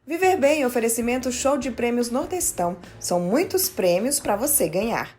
Viver Bem, oferecimento show de prêmios Nordestão. São muitos prêmios para você ganhar.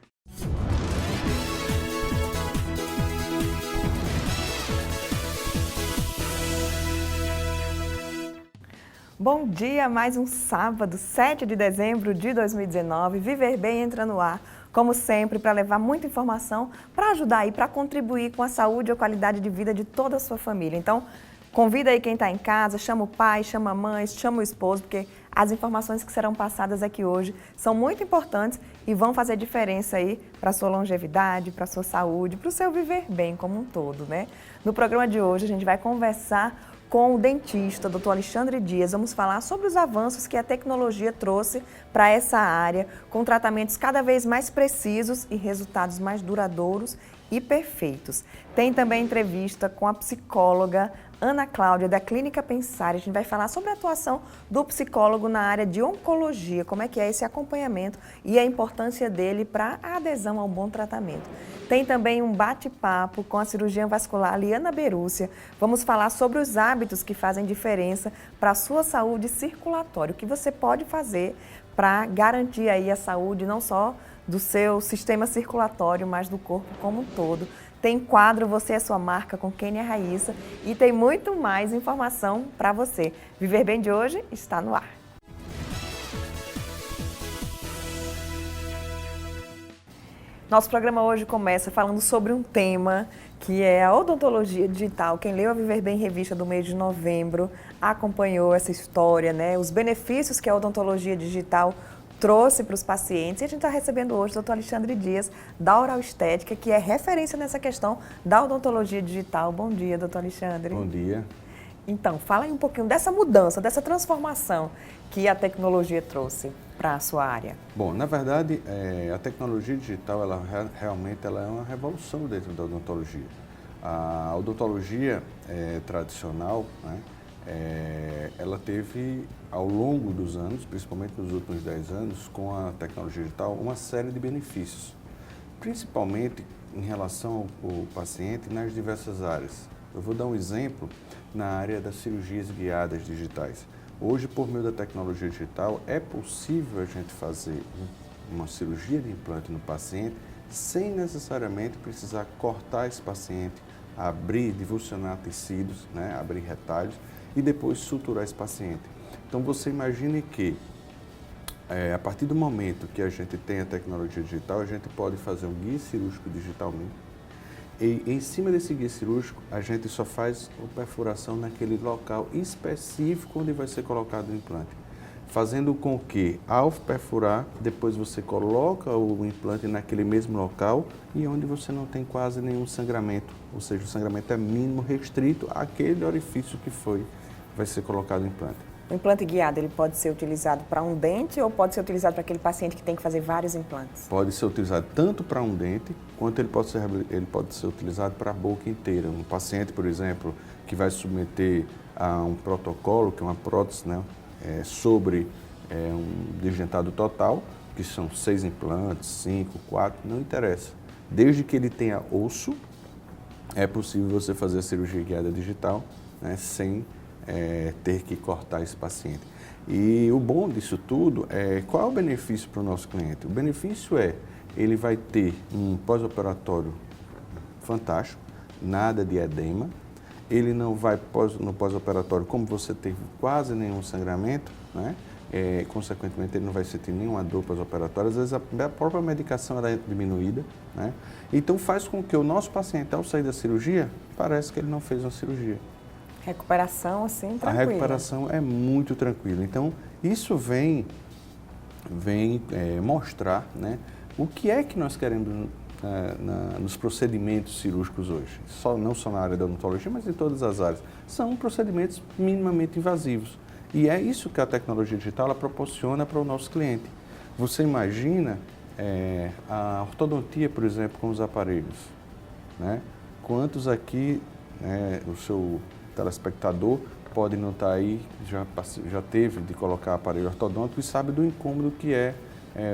Bom dia, mais um sábado, 7 de dezembro de 2019. Viver Bem entra no ar, como sempre, para levar muita informação, para ajudar e para contribuir com a saúde e a qualidade de vida de toda a sua família. Então, convida aí quem está em casa, chama o pai, chama a mãe, chama o esposo, porque as informações que serão passadas aqui hoje são muito importantes e vão fazer diferença aí para a sua longevidade, para a sua saúde, para o seu viver bem como um todo, né? No programa de hoje a gente vai conversar com o dentista, Dr. Alexandre Dias. Vamos falar sobre os avanços que a tecnologia trouxe para essa área, com tratamentos cada vez mais precisos e resultados mais duradouros e perfeitos. Tem também entrevista com a psicóloga Ana Cláudia, da Clínica Pensar. A gente vai falar sobre a atuação do psicólogo na área de oncologia, como é que é esse acompanhamento e a importância dele para a adesão ao bom tratamento. Tem também um bate-papo com a cirurgiã vascular Liana Berúcia. Vamos falar sobre os hábitos que fazem diferença para a sua saúde circulatória, o que você pode fazer para garantir aí a saúde não só do seu sistema circulatório, mas do corpo como um todo. Tem quadro Você é Sua Marca com Kênia Raíssa e tem muito mais informação para você. Viver Bem de hoje está no ar. Nosso programa hoje começa falando sobre um tema que é a odontologia digital. Quem leu a Viver Bem revista do mês de novembro acompanhou essa história, né? Os benefícios que a odontologia digital trouxe para os pacientes. E a gente está recebendo hoje o Dr. Alexandre Dias, da Oral Estética, que é referência nessa questão da odontologia digital. Bom dia, Dr. Alexandre. Bom dia. Então, fala aí um pouquinho dessa mudança, dessa transformação que a tecnologia trouxe para a sua área. Bom, na verdade, a tecnologia digital, realmente ela é uma revolução dentro da odontologia. A odontologia tradicional, né, ela teve, ao longo dos anos, principalmente nos últimos 10 anos, com a tecnologia digital, uma série de benefícios, principalmente em relação ao paciente nas diversas áreas. Eu vou dar um exemplo na área das cirurgias guiadas digitais. Hoje, por meio da tecnologia digital, é possível a gente fazer uma cirurgia de implante no paciente sem necessariamente precisar cortar esse paciente, abrir, divulsionar tecidos, né, abrir retalhos e depois suturar esse paciente. Então, você imagine que, a partir do momento que a gente tem a tecnologia digital, a gente pode fazer um guia cirúrgico digitalmente. E em cima desse guia cirúrgico, a gente só faz a perfuração naquele local específico onde vai ser colocado o implante. Fazendo com que, ao perfurar, depois você coloca o implante naquele mesmo local e onde você não tem quase nenhum sangramento. Ou seja, o sangramento é mínimo, restrito àquele orifício que vai ser colocado o implante. O implante guiado, ele pode ser utilizado para um dente ou pode ser utilizado para aquele paciente que tem que fazer vários implantes? Pode ser utilizado tanto para um dente, quanto ele pode ser utilizado para a boca inteira. Um paciente, por exemplo, que vai submeter a um protocolo, que é uma prótese, né, sobre um desdentado total, que são 6 implantes, 5, 4, não interessa. Desde que ele tenha osso, é possível você fazer a cirurgia guiada digital, né, sem ter que cortar esse paciente. E o bom disso tudo qual é o benefício para o nosso cliente? O benefício ele vai ter um pós-operatório fantástico, nada de edema, ele não vai no pós-operatório, como você teve quase nenhum sangramento, né? Consequentemente ele não vai sentir nenhuma dor pós-operatória, às vezes a própria medicação ela é diminuída, né? Então faz com que o nosso paciente, ao sair da cirurgia, parece que ele não fez uma cirurgia. Recuperação, assim, tranquila. A recuperação é muito tranquila. Então, isso vem mostrar, né, o que é que nós queremos nos procedimentos cirúrgicos hoje. Não só na área da odontologia, mas em todas as áreas. São procedimentos minimamente invasivos. E é isso que a tecnologia digital ela proporciona para o nosso cliente. Você imagina a ortodontia, por exemplo, com os aparelhos, né? Quantos aqui, o seu telespectador pode notar aí, já teve de colocar aparelho ortodôntico e sabe do incômodo que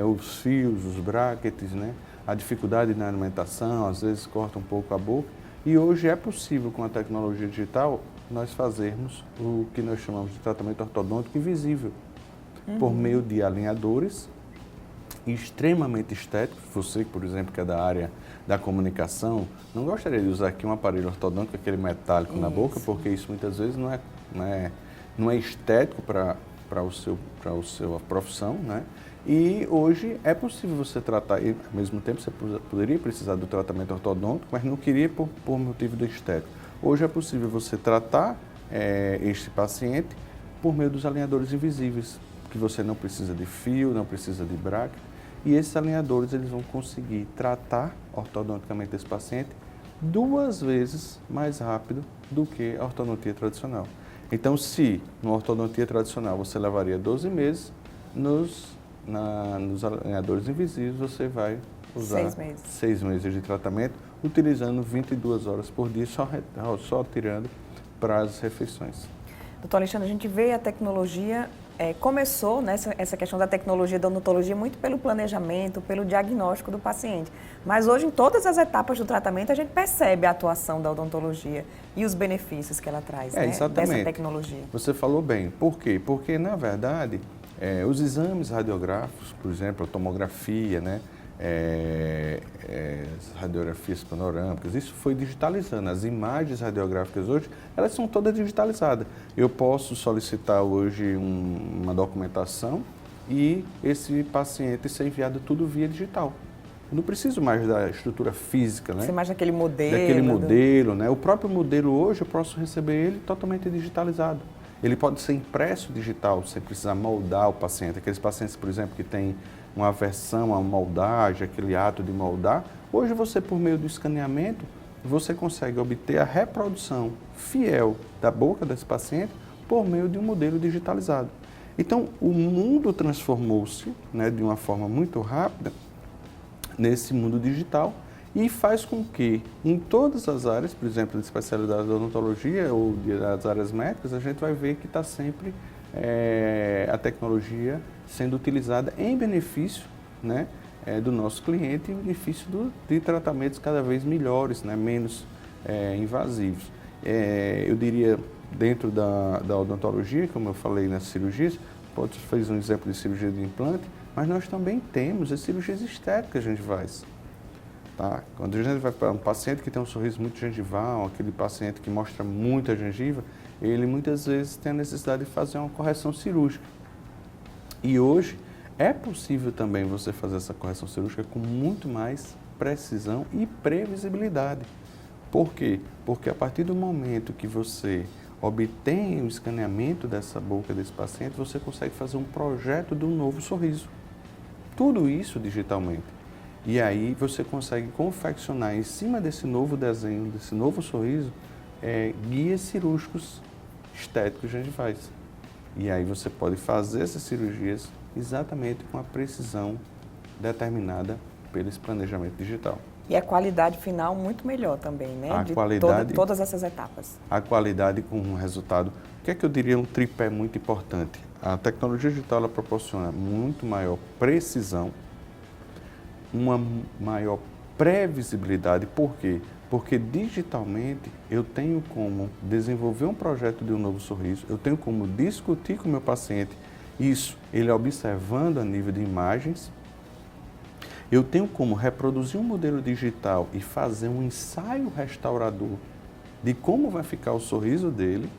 os fios, os brackets, né? A dificuldade na alimentação, às vezes corta um pouco a boca. E hoje é possível, com a tecnologia digital, nós fazermos o que nós chamamos de tratamento ortodôntico invisível, por meio de alinhadores extremamente estéticos. Você, por exemplo, que é da área da comunicação, não gostaria de usar aqui um aparelho ortodôntico, aquele metálico na boca, porque isso muitas vezes não é estético para a sua profissão, né? E hoje é possível você tratar, e ao mesmo tempo você poderia precisar do tratamento ortodôntico, mas não queria por motivo do estético. Hoje é possível você tratar este paciente por meio dos alinhadores invisíveis, que você não precisa de fio, não precisa de bracket, e esses alinhadores eles vão conseguir tratar ortodonticamente esse paciente 2 vezes mais rápido do que a ortodontia tradicional. Então, se numa ortodontia tradicional você levaria 12 meses, nos alinhadores invisíveis você vai usar 6 meses de tratamento, utilizando 22 horas por dia, só tirando para as refeições. Doutor Alexandre, a gente vê a tecnologia, começou essa questão da tecnologia da odontologia muito pelo planejamento, pelo diagnóstico do paciente. Mas hoje, em todas as etapas do tratamento, a gente percebe a atuação da odontologia e os benefícios que ela traz, dessa tecnologia. Você falou bem. Por quê? Porque, na verdade, os exames radiográficos, por exemplo, a tomografia, né? As radiografias panorâmicas, isso foi digitalizando. As imagens radiográficas hoje, elas são todas digitalizadas. Eu posso solicitar hoje uma documentação e esse paciente ser enviado tudo via digital. Eu não preciso mais da estrutura física, né? Você mais daquele modelo. Daquele modelo, né? O próprio modelo hoje eu posso receber ele totalmente digitalizado. Ele pode ser impresso digital, sem precisar moldar o paciente. Aqueles pacientes, por exemplo, que têm uma aversão à moldagem, aquele ato de moldar, hoje você, por meio do escaneamento, você consegue obter a reprodução fiel da boca desse paciente por meio de um modelo digitalizado. Então, o mundo transformou-se, né, de uma forma muito rápida nesse mundo digital e faz com que, em todas as áreas, por exemplo, de especialidade da odontologia ou das áreas médicas, a gente vai ver que está sempre a tecnologia sendo utilizada em benefício, né, do nosso cliente, em benefício de tratamentos cada vez melhores, né, menos invasivos. Eu diria, dentro da odontologia, como eu falei nas cirurgias, pode fazer um exemplo de cirurgia de implante, mas nós também temos as cirurgias estéticas que a gente faz. Tá? Quando a gente vai para um paciente que tem um sorriso muito gengival, aquele paciente que mostra muita gengiva, ele muitas vezes tem a necessidade de fazer uma correção cirúrgica. E hoje é possível também você fazer essa correção cirúrgica com muito mais precisão e previsibilidade. Por quê? Porque a partir do momento que você obtém o escaneamento dessa boca desse paciente, você consegue fazer um projeto de um novo sorriso. Tudo isso digitalmente. E aí você consegue confeccionar em cima desse novo desenho, desse novo sorriso, guias cirúrgicos estéticos gengivais. E aí você pode fazer essas cirurgias exatamente com a precisão determinada pelo planejamento digital. E a qualidade final muito melhor também, né? Todas essas etapas. A qualidade com um resultado. O que é que eu diria um tripé muito importante? A tecnologia digital ela proporciona muito maior precisão, uma maior previsibilidade. Por quê? Porque digitalmente eu tenho como desenvolver um projeto de um novo sorriso, eu tenho como discutir com o meu paciente isso, ele observando a nível de imagens, eu tenho como reproduzir um modelo digital e fazer um ensaio restaurador de como vai ficar o sorriso dele,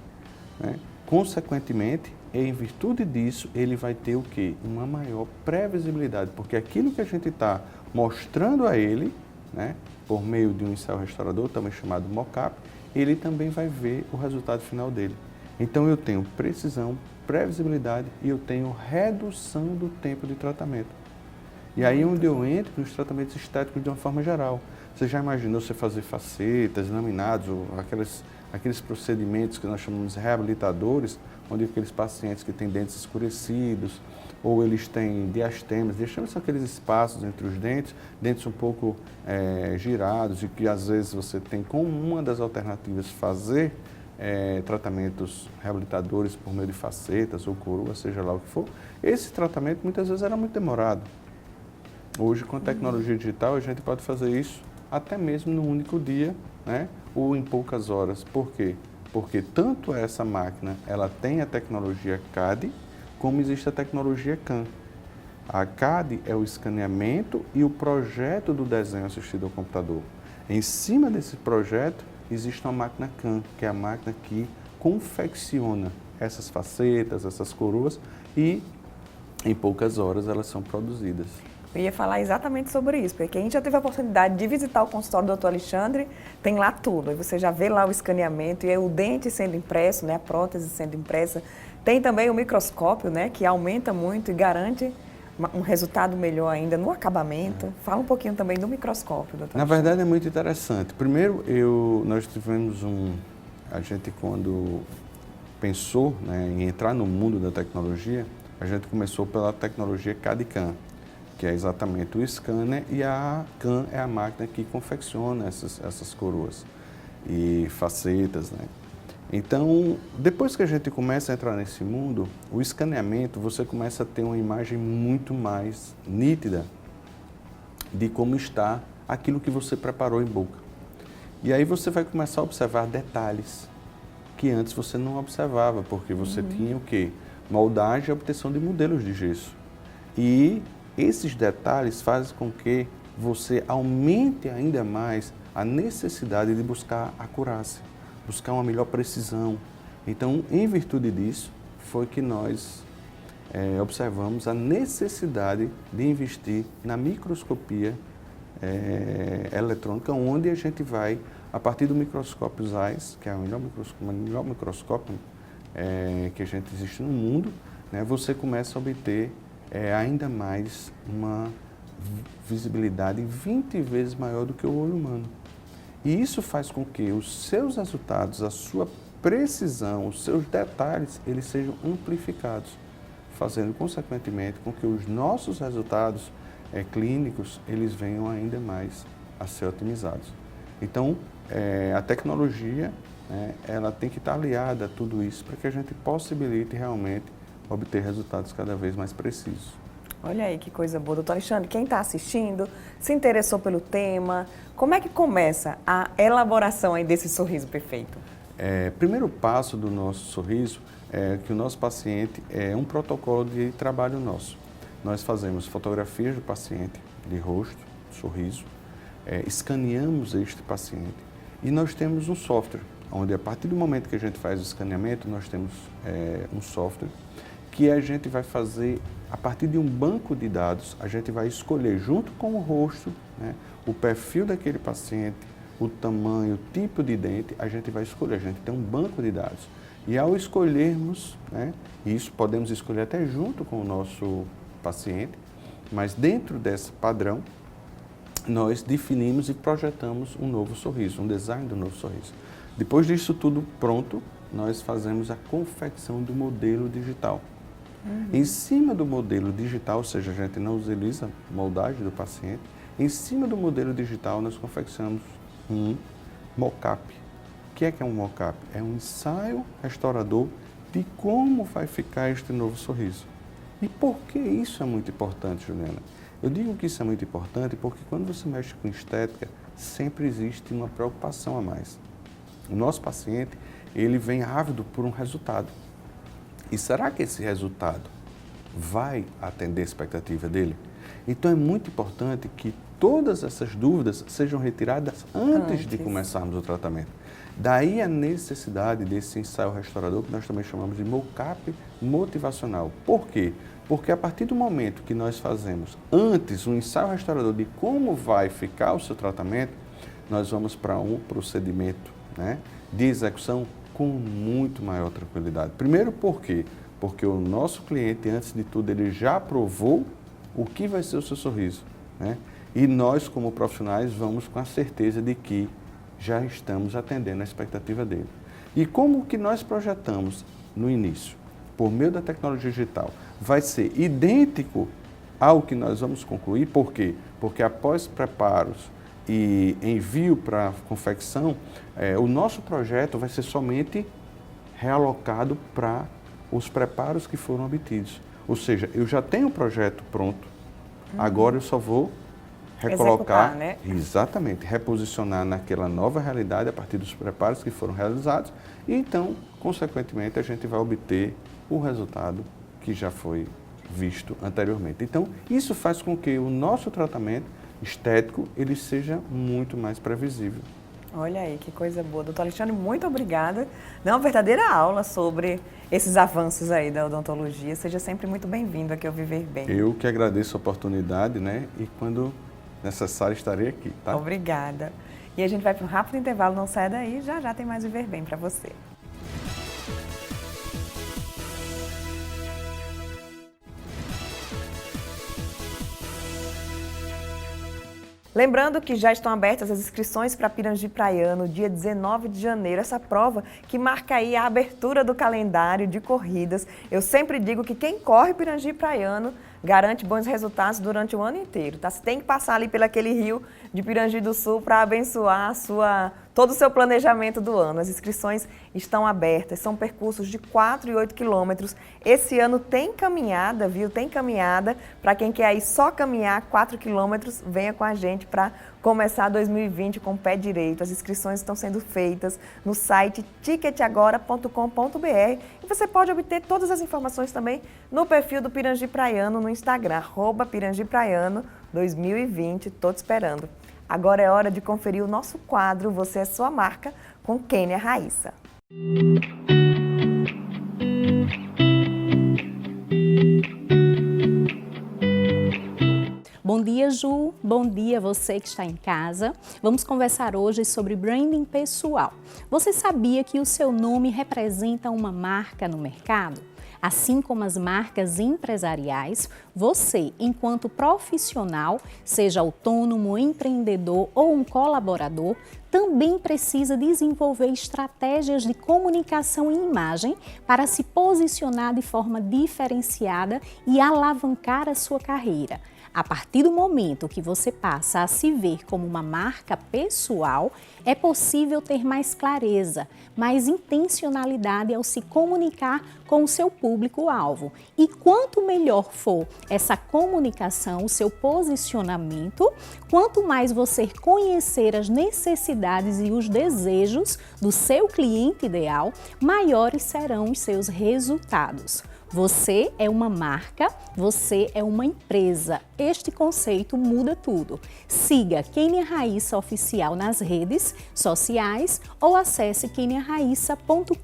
né? Consequentemente, em virtude disso, ele vai ter o quê? Uma maior previsibilidade, porque aquilo que a gente está mostrando a ele, né, por meio de um ensaio restaurador, também chamado mock-up, ele também vai ver o resultado final dele. Então eu tenho precisão, previsibilidade e eu tenho redução do tempo de tratamento. E aí é onde eu entro nos tratamentos estéticos de uma forma geral. Você já imaginou você fazer facetas, laminados, ou aqueles procedimentos que nós chamamos de reabilitadores, onde aqueles pacientes que têm dentes escurecidos, ou eles têm diastemas, são aqueles espaços entre os dentes um pouco girados, e que às vezes você tem como uma das alternativas fazer tratamentos reabilitadores por meio de facetas ou coroa, seja lá o que for. Esse tratamento muitas vezes era muito demorado. Hoje, com a tecnologia digital, a gente pode fazer isso até mesmo num único dia, né? Ou em poucas horas. Por quê? porque tanto essa máquina, ela tem a tecnologia CAD, como existe a tecnologia CAM. A CAD é o escaneamento e o projeto do desenho assistido ao computador. Em cima desse projeto, existe uma máquina CAM, que é a máquina que confecciona essas facetas, essas coroas, e em poucas horas elas são produzidas. Eu ia falar exatamente sobre isso, porque a gente já teve a oportunidade de visitar o consultório do Dr. Alexandre, tem lá tudo, aí você já vê lá o escaneamento, e aí o dente sendo impresso, né, a prótese sendo impressa. Tem também o microscópio, né, que aumenta muito e garante um resultado melhor ainda no acabamento. Fala um pouquinho também do microscópio, doutor. Na verdade é muito interessante. Primeiro, nós tivemos a gente quando pensou, né, em entrar no mundo da tecnologia, a gente começou pela tecnologia CAD/CAM, que é exatamente o scanner, e a CAM é a máquina que confecciona essas coroas e facetas, né? Então, depois que a gente começa a entrar nesse mundo, o escaneamento, você começa a ter uma imagem muito mais nítida de como está aquilo que você preparou em boca. E aí você vai começar a observar detalhes que antes você não observava, porque você tinha o quê? Moldagem e obtenção de modelos de gesso. E esses detalhes fazem com que você aumente ainda mais a necessidade de buscar acurácia, buscar uma melhor precisão. Então, em virtude disso, foi que nós observamos a necessidade de investir na microscopia eletrônica, onde a gente vai, a partir do microscópio Zeiss, que é o melhor microscópio que a gente existe no mundo, né, você começa a obter ainda mais uma visibilidade 20 vezes maior do que o olho humano. E isso faz com que os seus resultados, a sua precisão, os seus detalhes, eles sejam amplificados, fazendo, consequentemente, com que os nossos resultados clínicos, eles venham ainda mais a ser otimizados. Então, a tecnologia, ela tem que estar aliada a tudo isso para que a gente possibilite realmente obter resultados cada vez mais precisos. Olha aí que coisa boa. Doutor Alexandre, quem está assistindo, se interessou pelo tema, como é que começa a elaboração aí desse sorriso perfeito? Primeiro passo do nosso sorriso é que o nosso paciente é um protocolo de trabalho nosso. Nós fazemos fotografias do paciente, de rosto, sorriso, escaneamos este paciente e nós temos um software, onde a partir do momento que a gente faz o escaneamento, nós temos um software que a gente vai fazer, a partir de um banco de dados, a gente vai escolher junto com o rosto, né, o perfil daquele paciente, o tamanho, o tipo de dente, a gente vai escolher, a gente tem um banco de dados. E ao escolhermos, né, isso podemos escolher até junto com o nosso paciente, mas dentro desse padrão, nós definimos e projetamos um novo sorriso, um design do novo sorriso. Depois disso tudo pronto, nós fazemos a confecção do modelo digital. Em cima do modelo digital, ou seja, a gente não utiliza moldagem do paciente, em cima do modelo digital nós confeccionamos um mock-up. O que é um mock-up? É um ensaio restaurador de como vai ficar este novo sorriso. E por que isso é muito importante, Juliana? Eu digo que isso é muito importante porque quando você mexe com estética, sempre existe uma preocupação a mais. O nosso paciente, ele vem ávido por um resultado. E será que esse resultado vai atender a expectativa dele? Então é muito importante que todas essas dúvidas sejam retiradas antes de começarmos o tratamento. Daí a necessidade desse ensaio restaurador, que nós também chamamos de mock-up motivacional. Por quê? Porque a partir do momento que nós fazemos antes um ensaio restaurador de como vai ficar o seu tratamento, nós vamos para um procedimento, né, de execução com muito maior tranquilidade. Primeiro, por quê? Porque o nosso cliente, antes de tudo, ele já provou o que vai ser o seu sorriso, né? E nós, como profissionais, vamos com a certeza de que já estamos atendendo a expectativa dele. E como o que nós projetamos no início, por meio da tecnologia digital, vai ser idêntico ao que nós vamos concluir, por quê? Porque após preparos e envio para confecção, o nosso projeto vai ser somente realocado para os preparos que foram obtidos. Ou seja, eu já tenho o projeto pronto, agora eu só vou recolocar, executar, né? exatamente, reposicionar naquela nova realidade a partir dos preparos que foram realizados e então, consequentemente, a gente vai obter o resultado que já foi visto anteriormente. Então, isso faz com que o nosso tratamento estético ele seja muito mais previsível. Olha aí, que coisa boa. Doutor Alexandre, muito obrigada. Deu uma verdadeira aula sobre esses avanços aí da odontologia. Seja sempre muito bem-vindo aqui ao Viver Bem. Eu que agradeço a oportunidade, né? E quando necessário estarei aqui, tá? Obrigada. E a gente vai para um rápido intervalo, não saia daí, já já tem mais Viver Bem para você. Lembrando que já estão abertas as inscrições para Pirangi Praiano, dia 19 de janeiro. Essa prova que marca aí a abertura do calendário de corridas. Eu sempre digo que quem corre Pirangi Praiano garante bons resultados durante o ano inteiro, tá? Você tem que passar ali pelaquele rio de Pirangi do Sul para abençoar todo o seu planejamento do ano. As inscrições estão abertas, são percursos de 4 e 8 quilômetros. Esse ano tem caminhada, viu? Tem caminhada. Para quem quer aí só caminhar 4 quilômetros, venha com a gente para começar 2020 com o pé direito. As inscrições estão sendo feitas no site ticketagora.com.br e você pode obter todas as informações também no perfil do Pirangi Praiano no Instagram, @pirangipraiano 2020. Tô te esperando. Agora é hora de conferir o nosso quadro Você é Sua Marca, com Kênia Raíssa. Bom dia, Ju. Bom dia você que está em casa. Vamos conversar hoje sobre branding pessoal. Você sabia que o seu nome representa uma marca no mercado? Assim como as marcas empresariais, você, enquanto profissional, seja autônomo, empreendedor ou um colaborador, também precisa desenvolver estratégias de comunicação e imagem para se posicionar de forma diferenciada e alavancar a sua carreira. A partir do momento que você passa a se ver como uma marca pessoal, é possível ter mais clareza, mais intencionalidade ao se comunicar com o seu público-alvo. E quanto melhor for essa comunicação, o seu posicionamento, quanto mais você conhecer as necessidades e os desejos do seu cliente ideal, maiores serão os seus resultados. Você é uma marca, você é uma empresa. Este conceito muda tudo. Siga Kênia Raíssa Oficial nas redes sociais ou acesse keniaraissa.com.br.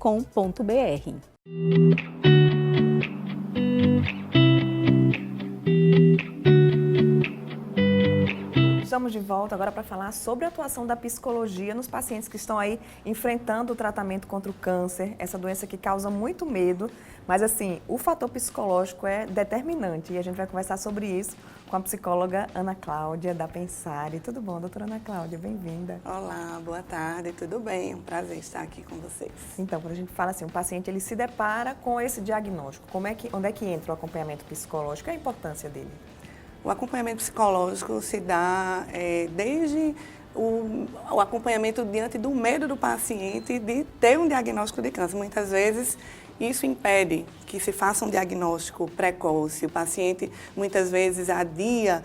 Estamos de volta agora para falar sobre a atuação da psicologia nos pacientes que estão aí enfrentando o tratamento contra o câncer, essa doença que causa muito medo, mas assim, o fator psicológico é determinante e a gente vai conversar sobre isso com a psicóloga Ana Cláudia da Pensare. Tudo bom, doutora Ana Cláudia? Bem-vinda. Olá, boa tarde, tudo bem? Um prazer estar aqui com vocês. Então, quando a gente fala assim, o paciente ele se depara com esse diagnóstico, onde é que entra o acompanhamento psicológico e a importância dele? O acompanhamento psicológico se dá desde o acompanhamento diante do medo do paciente de ter um diagnóstico de câncer. Muitas vezes isso impede que se faça um diagnóstico precoce. O paciente muitas vezes adia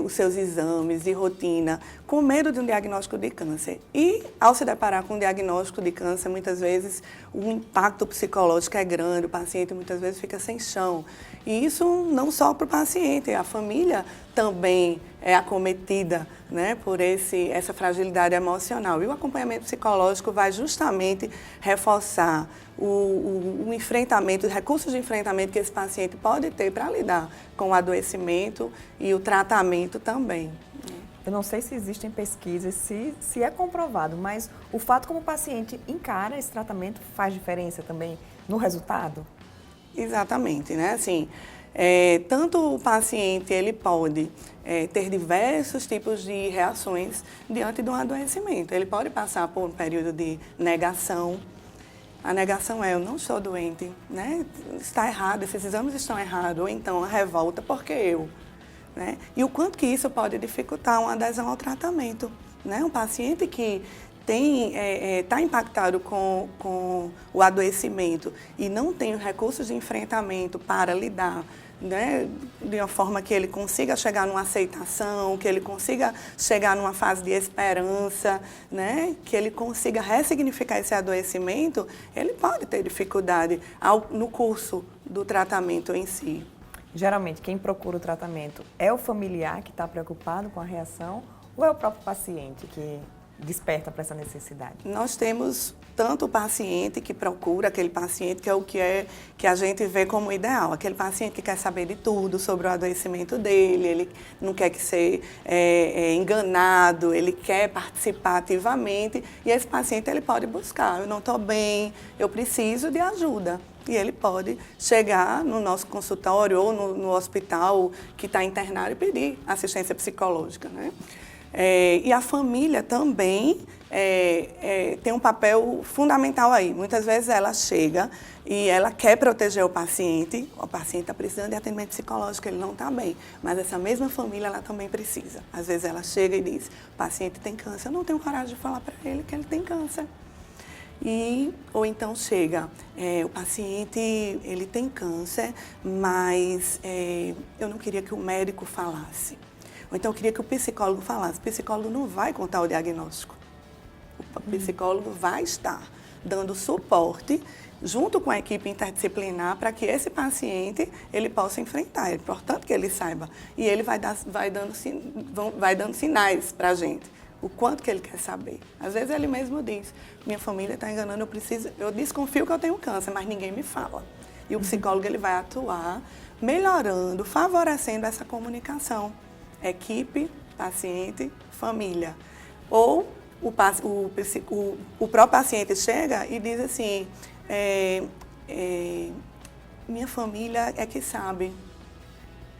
os seus exames de rotina com medo de um diagnóstico de câncer. E ao se deparar com um diagnóstico de câncer, muitas vezes o impacto psicológico é grande, o paciente muitas vezes fica sem chão. E isso não só para o paciente, a família também é acometida, né, por essa fragilidade emocional. E o acompanhamento psicológico vai justamente reforçar o enfrentamento, os recursos de enfrentamento que esse paciente pode ter para lidar com o adoecimento e o tratamento também. Eu não sei se existem pesquisas, se é comprovado, mas o fato como o paciente encara esse tratamento faz diferença também no resultado? Exatamente, né? Assim, tanto o paciente ele pode ter diversos tipos de reações diante de um adoecimento. Ele pode passar por um período de negação. A negação é: eu não sou doente, né? Está errado, esses exames estão errados. Ou então a revolta, porque eu. Né? E o quanto que isso pode dificultar uma adesão ao tratamento. Né? Um paciente que está impactado com o adoecimento e não tem os recursos de enfrentamento para lidar, né, de uma forma que ele consiga chegar numa aceitação, que ele consiga chegar numa fase de esperança, né, que ele consiga ressignificar esse adoecimento, ele pode ter dificuldade no curso do tratamento em si. Geralmente, quem procura o tratamento é o familiar que está preocupado com a reação ou é o próprio paciente que desperta para essa necessidade? Nós temos tanto o paciente que procura, aquele paciente que é o que a gente vê como ideal, aquele paciente que quer saber de tudo sobre o adoecimento dele, ele não quer ser enganado, ele quer participar ativamente, e esse paciente ele pode buscar, eu não estou bem, eu preciso de ajuda. E ele pode chegar no nosso consultório ou no hospital que está internado e pedir assistência psicológica, né? E a família também tem um papel fundamental aí. Muitas vezes ela chega e ela quer proteger o paciente está precisando de atendimento psicológico, ele não está bem, mas essa mesma família ela também precisa. Às vezes ela chega e diz, o paciente tem câncer, eu não tenho coragem de falar para ele que ele tem câncer. Ou então chega, o paciente ele tem câncer, mas eu não queria que o médico falasse. Ou então eu queria que o psicólogo falasse. O psicólogo não vai contar o diagnóstico. O psicólogo vai estar dando suporte junto com a equipe interdisciplinar para que esse paciente ele possa enfrentar. É importante que ele saiba. E ele vai dando sinais para a gente. O quanto que ele quer saber. Às vezes ele mesmo diz, minha família está enganando, eu desconfio que eu tenho câncer, mas ninguém me fala. E o psicólogo ele vai atuar melhorando, favorecendo essa comunicação. Equipe, paciente, família. Ou o próprio paciente chega e diz assim, minha família é que sabe.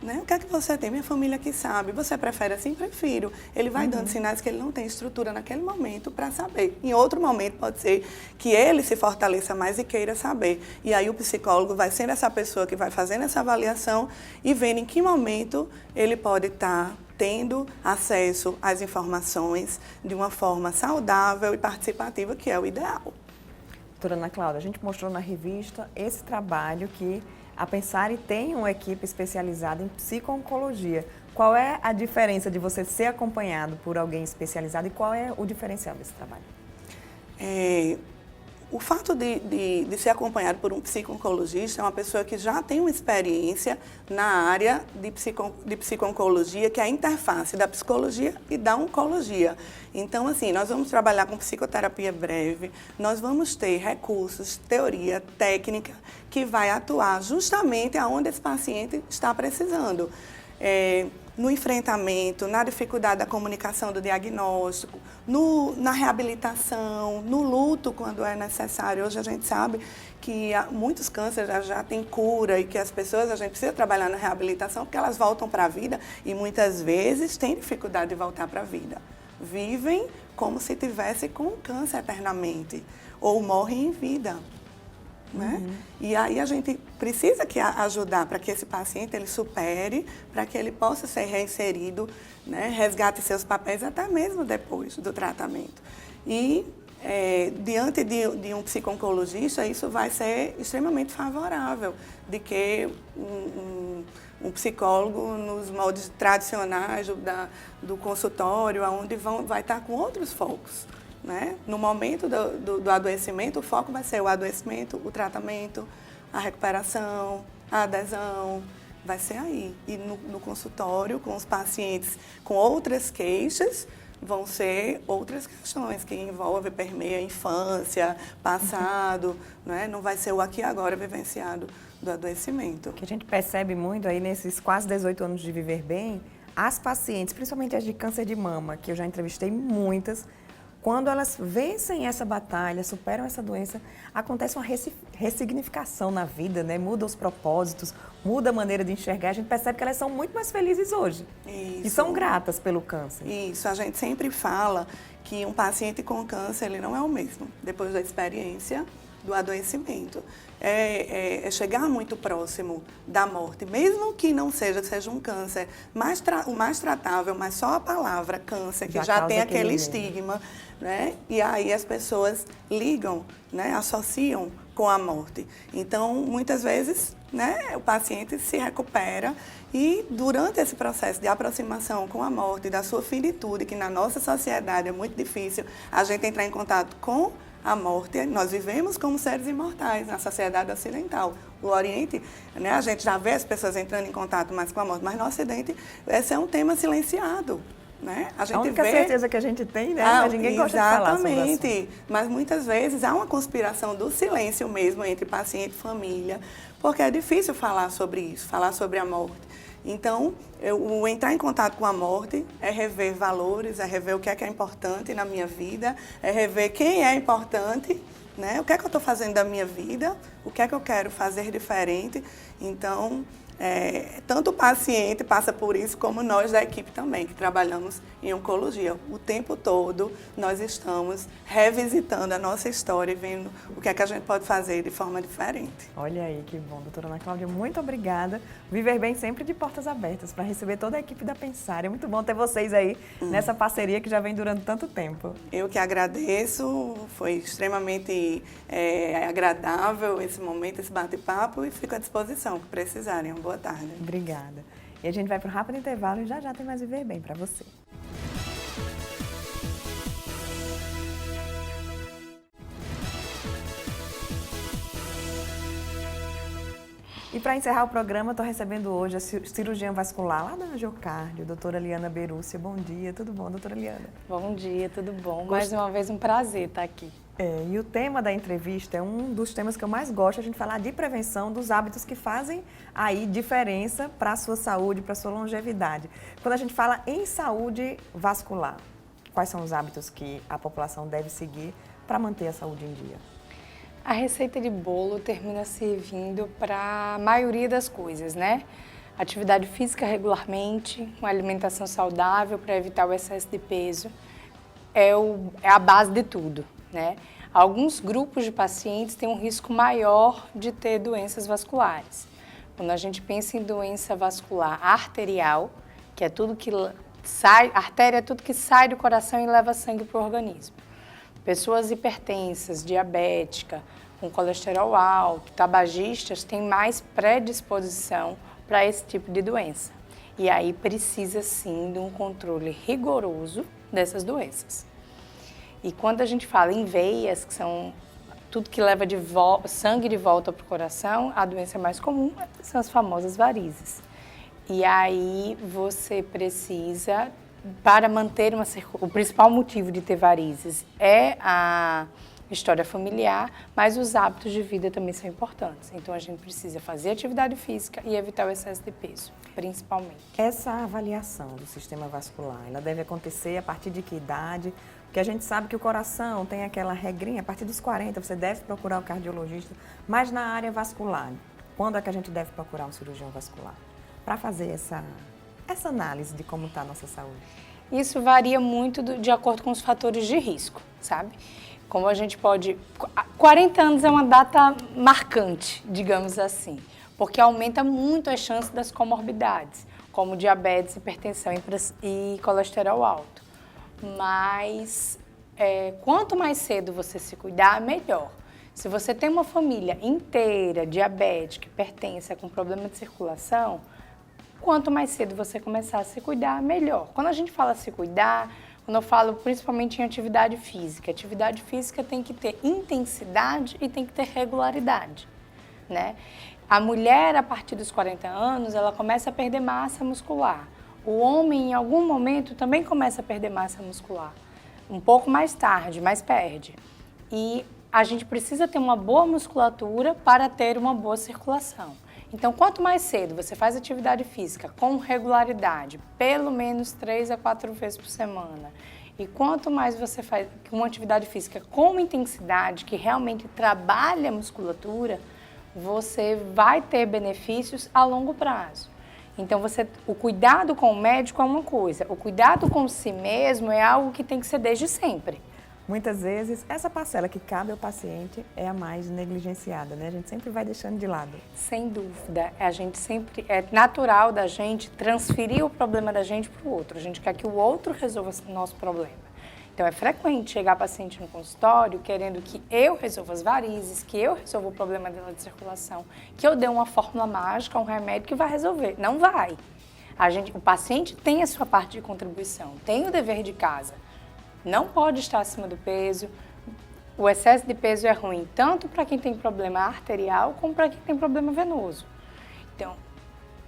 Né? O que é que você tem? Minha família que sabe. Você prefere assim? Prefiro. Ele vai dando sinais que ele não tem estrutura naquele momento para saber. Em outro momento pode ser que ele se fortaleça mais e queira saber. E aí o psicólogo vai sendo essa pessoa que vai fazendo essa avaliação e vendo em que momento ele pode estar tendo acesso às informações de uma forma saudável e participativa, que é o ideal. Doutora Ana Cláudia, a gente mostrou na revista esse trabalho que a Pensare tem uma equipe especializada em psico-oncologia. Qual é a diferença de você ser acompanhado por alguém especializado e qual é o diferencial desse trabalho? O fato de ser acompanhado por um psico-oncologista é uma pessoa que já tem uma experiência na área de psico-oncologia, que é a interface da psicologia e da oncologia. Então, assim, nós vamos trabalhar com psicoterapia breve, nós vamos ter recursos, teoria, técnica, que vai atuar justamente aonde esse paciente está precisando. No enfrentamento, na dificuldade da comunicação do diagnóstico, na reabilitação, no luto quando é necessário. Hoje a gente sabe que muitos cânceres já têm cura e que as pessoas, a gente precisa trabalhar na reabilitação porque elas voltam para a vida e muitas vezes têm dificuldade de voltar para a vida. Vivem como se tivesse com câncer eternamente ou morrem em vida. Né? E aí a gente precisa ajudar para que esse paciente ele supere, para que ele possa ser reinserido, né? Resgate seus papéis até mesmo depois do tratamento. E diante de um psico-oncologista, isso vai ser extremamente favorável, de que um psicólogo nos moldes tradicionais do consultório, onde vai estar com outros focos. Né? No momento do adoecimento, o foco vai ser o adoecimento, o tratamento, a recuperação, a adesão, vai ser aí. E no consultório, com os pacientes com outras queixas, vão ser outras questões que envolvem, permeia a infância, passado, né? Não vai ser o aqui e agora vivenciado do adoecimento. O que a gente percebe muito aí nesses quase 18 anos de Viver Bem, as pacientes, principalmente as de câncer de mama, que eu já entrevistei muitas, quando elas vencem essa batalha, superam essa doença, acontece uma ressignificação na vida, né? Muda os propósitos, muda a maneira de enxergar. A gente percebe que elas são muito mais felizes hoje. Isso. E são gratas pelo câncer. Isso, a gente sempre fala que um paciente com câncer ele não é o mesmo. Depois da experiência, do adoecimento. É chegar muito próximo da morte, mesmo que não seja um câncer o mais tratável, mas só a palavra câncer, que já tem aquele estigma, né? E aí as pessoas ligam, né? Associam com a morte. Então, muitas vezes, né, o paciente se recupera e durante esse processo de aproximação com a morte, da sua finitude, que na nossa sociedade é muito difícil a gente entrar em contato com a morte, nós vivemos como seres imortais na sociedade ocidental. O Oriente, né, a gente já vê as pessoas entrando em contato mais com a morte, mas no Ocidente esse é um tema silenciado. Né? A única certeza que a gente tem, né? Mas ninguém gosta de falar sobre isso. Exatamente. Mas muitas vezes há uma conspiração do silêncio mesmo entre paciente e família, porque é difícil falar sobre isso, falar sobre a morte. Então, o entrar em contato com a morte é rever valores, é rever o que é importante na minha vida, é rever quem é importante, né? O que é que eu estou fazendo da minha vida, o que é que eu quero fazer diferente. Então, tanto o paciente passa por isso, como nós da equipe também, que trabalhamos em oncologia. O tempo todo nós estamos revisitando a nossa história e vendo o que é que a gente pode fazer de forma diferente. Olha aí, que bom. Doutora Ana Cláudia, muito obrigada. Viver Bem sempre de portas abertas para receber toda a equipe da Pensar. É muito bom ter vocês aí nessa parceria que já vem durando tanto tempo. Eu que agradeço, foi extremamente agradável esse momento, esse bate-papo, e fico à disposição, que precisarem. Boa tarde. Obrigada. E a gente vai para um rápido intervalo e já tem mais Viver Bem para você. E para encerrar o programa, estou recebendo hoje a cirurgiã vascular lá da Angiocardio, doutora Liana Berúcia. Bom dia, tudo bom, doutora Liana? Bom dia, tudo bom? Mais uma vez um prazer estar aqui. E o tema da entrevista é um dos temas que eu mais gosto, a gente falar de prevenção dos hábitos que fazem aí diferença para a sua saúde, para a sua longevidade. Quando a gente fala em saúde vascular, quais são os hábitos que a população deve seguir para manter a saúde em dia? A receita de bolo termina servindo para a maioria das coisas, né? Atividade física regularmente, uma alimentação saudável para evitar o excesso de peso, é a base de tudo, né? Alguns grupos de pacientes têm um risco maior de ter doenças vasculares. Quando a gente pensa em doença vascular arterial, que é tudo que sai, artéria é tudo que sai do coração e leva sangue para o organismo. Pessoas hipertensas, diabéticas, com colesterol alto, tabagistas, têm mais predisposição para esse tipo de doença. E aí precisa sim de um controle rigoroso dessas doenças. E quando a gente fala em veias, que são tudo que leva sangue de volta para o coração, a doença mais comum são as famosas varizes. E aí você precisa, para manter o principal motivo de ter varizes é a história familiar, mas os hábitos de vida também são importantes. Então a gente precisa fazer atividade física e evitar o excesso de peso, principalmente. Essa avaliação do sistema vascular, ela deve acontecer a partir de que idade? Porque a gente sabe que o coração tem aquela regrinha, a partir dos 40 você deve procurar o cardiologista, mas na área vascular, quando é que a gente deve procurar um cirurgião vascular? Para fazer essa análise de como está a nossa saúde. Isso varia muito de acordo com os fatores de risco, sabe? Como a gente pode... 40 anos é uma data marcante, digamos assim, porque aumenta muito as chances das comorbidades, como diabetes, hipertensão e colesterol alto. Mas quanto mais cedo você se cuidar, melhor. Se você tem uma família inteira diabética, hipertensa, com problema de circulação, quanto mais cedo você começar a se cuidar, melhor. Quando a gente fala se cuidar, quando eu falo principalmente em atividade física tem que ter intensidade e tem que ter regularidade, né? A mulher, a partir dos 40 anos, ela começa a perder massa muscular. O homem, em algum momento, também começa a perder massa muscular. Um pouco mais tarde, mas perde. E a gente precisa ter uma boa musculatura para ter uma boa circulação. Então, quanto mais cedo você faz atividade física com regularidade, pelo menos 3 a 4 vezes por semana, e quanto mais você faz uma atividade física com intensidade, que realmente trabalha a musculatura, você vai ter benefícios a longo prazo. Então, o cuidado com o médico é uma coisa, o cuidado com si mesmo é algo que tem que ser desde sempre. muitas vezes essa parcela que cabe ao paciente é a mais negligenciada, né? A gente sempre vai deixando de lado. Sem dúvida, é natural da gente transferir o problema da gente para o outro. A gente quer que o outro resolva o nosso problema. Então é frequente chegar paciente no consultório querendo que eu resolva as varizes, que eu resolva o problema dela de circulação, que eu dê uma fórmula mágica, um remédio que vai resolver. Não vai. O paciente tem a sua parte de contribuição, tem o dever de casa. Não pode estar acima do peso. O excesso de peso é ruim tanto para quem tem problema arterial como para quem tem problema venoso. Então,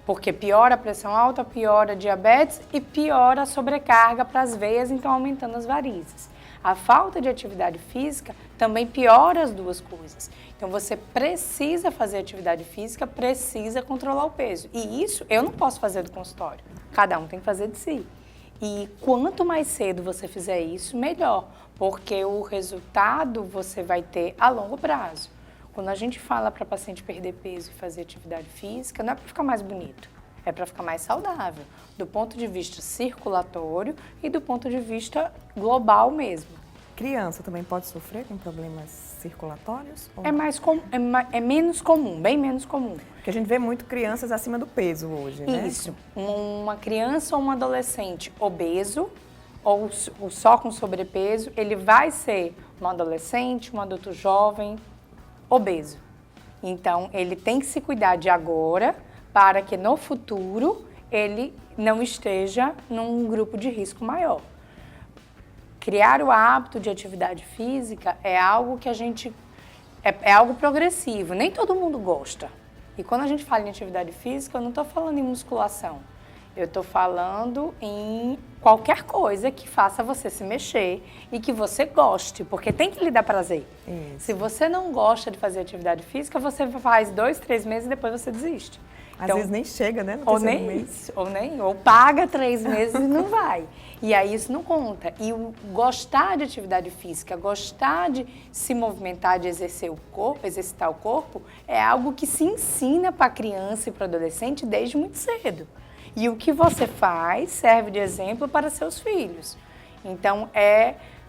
porque piora a pressão alta, piora a diabetes e piora a sobrecarga para as veias, então aumentando as varizes. A falta de atividade física também piora as duas coisas. Então você precisa fazer atividade física, precisa controlar o peso. E isso eu não posso fazer do consultório. Cada um tem que fazer de si. E quanto mais cedo você fizer isso, melhor, porque o resultado você vai ter a longo prazo. Quando a gente fala para paciente perder peso e fazer atividade física, não é para ficar mais bonito, é para ficar mais saudável, do ponto de vista circulatório e do ponto de vista global mesmo. Criança também pode sofrer com problemas circulatórios? É menos comum, bem menos comum. Porque a gente vê muito crianças acima do peso hoje, né? Isso, uma criança ou um adolescente obeso ou só com sobrepeso, ele vai ser um adolescente, um adulto jovem, obeso. Então, ele tem que se cuidar de agora para que no futuro ele não esteja num grupo de risco maior. Criar o hábito de atividade física é algo que é algo progressivo, nem todo mundo gosta. E quando a gente fala em atividade física, eu não estou falando em musculação. Eu estou falando em qualquer coisa que faça você se mexer e que você goste, porque tem que lhe dar prazer. Isso. Se você não gosta de fazer atividade física, você faz 2, 3 meses e depois você desiste. Às vezes nem chega, né? No Ou terceiro nem mês. isso, ou paga 3 meses e não vai. E aí isso não conta. E gostar de atividade física, gostar de se movimentar, de exercitar o corpo, é algo que se ensina para a criança e para o adolescente desde muito cedo. E o que você faz serve de exemplo para seus filhos. Então,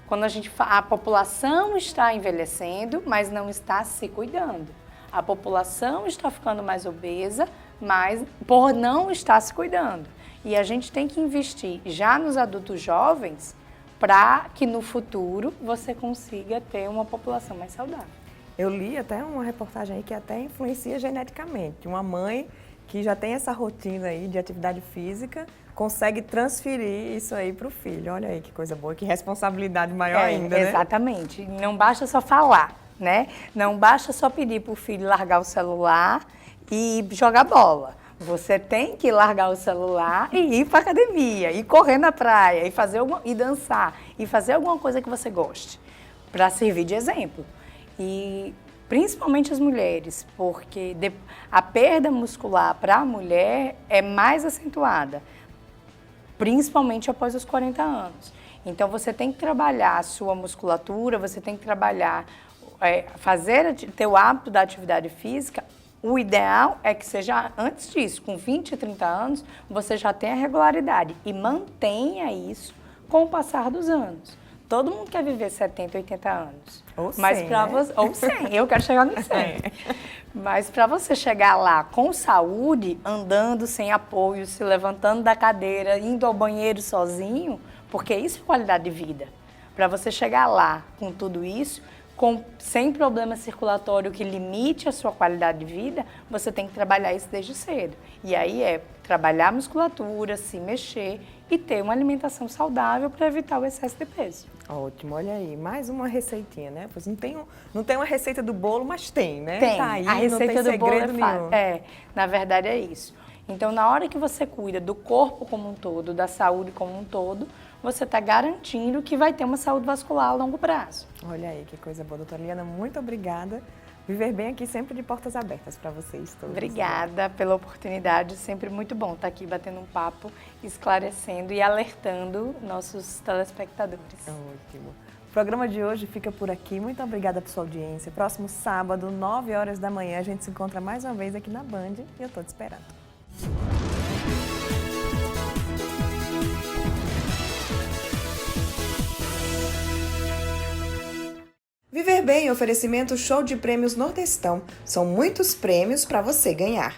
quando a população está envelhecendo, mas não está se cuidando. A população está ficando mais obesa, mas por não estar se cuidando. E a gente tem que investir já nos adultos jovens para que no futuro você consiga ter uma população mais saudável. Eu li até uma reportagem aí que até influencia geneticamente. Uma mãe que já tem essa rotina aí de atividade física, consegue transferir isso aí para o filho. Olha aí que coisa boa, que responsabilidade maior ainda, né? Exatamente. Não basta só falar, né? Não basta só pedir para o filho largar o celular e jogar bola. Você tem que largar o celular e ir para a academia, e correr na praia, e dançar, e fazer alguma coisa que você goste, para servir de exemplo. E principalmente as mulheres, porque a perda muscular para a mulher é mais acentuada, principalmente após os 40 anos. Então, você tem que trabalhar a sua musculatura, você tem que trabalhar, ter o hábito da atividade física. O ideal é que seja antes disso, com 20, 30 anos, você já tenha regularidade e mantenha isso com o passar dos anos. Todo mundo quer viver 70, 80 anos. Ou 100, mas né? Ou 100, eu quero chegar no 100. Mas para você chegar lá com saúde, andando sem apoio, se levantando da cadeira, indo ao banheiro sozinho, porque isso é qualidade de vida. Para você chegar lá com tudo isso, sem problema circulatório que limite a sua qualidade de vida, você tem que trabalhar isso desde cedo. E aí trabalhar a musculatura, se mexer e ter uma alimentação saudável para evitar o excesso de peso. Ótimo, olha aí, mais uma receitinha, né? Pois não tem uma receita do bolo, mas tem, né? Tem, Tá aí, a receita não tem do bolo segredo nenhum. na verdade é isso. Então, na hora que você cuida do corpo como um todo, da saúde como um todo, você está garantindo que vai ter uma saúde vascular a longo prazo. Olha aí, que coisa boa. Doutora Liana, muito obrigada. Viver Bem aqui sempre de portas abertas para vocês todos. Obrigada pela oportunidade, sempre muito bom estar aqui batendo um papo, esclarecendo e alertando nossos telespectadores. Ótimo. O programa de hoje fica por aqui. Muito obrigada por sua audiência. Próximo sábado, 9 horas da manhã, a gente se encontra mais uma vez aqui na Band e eu estou te esperando. Viver Bem, oferecimento show de prêmios Nordestão. São muitos prêmios para você ganhar.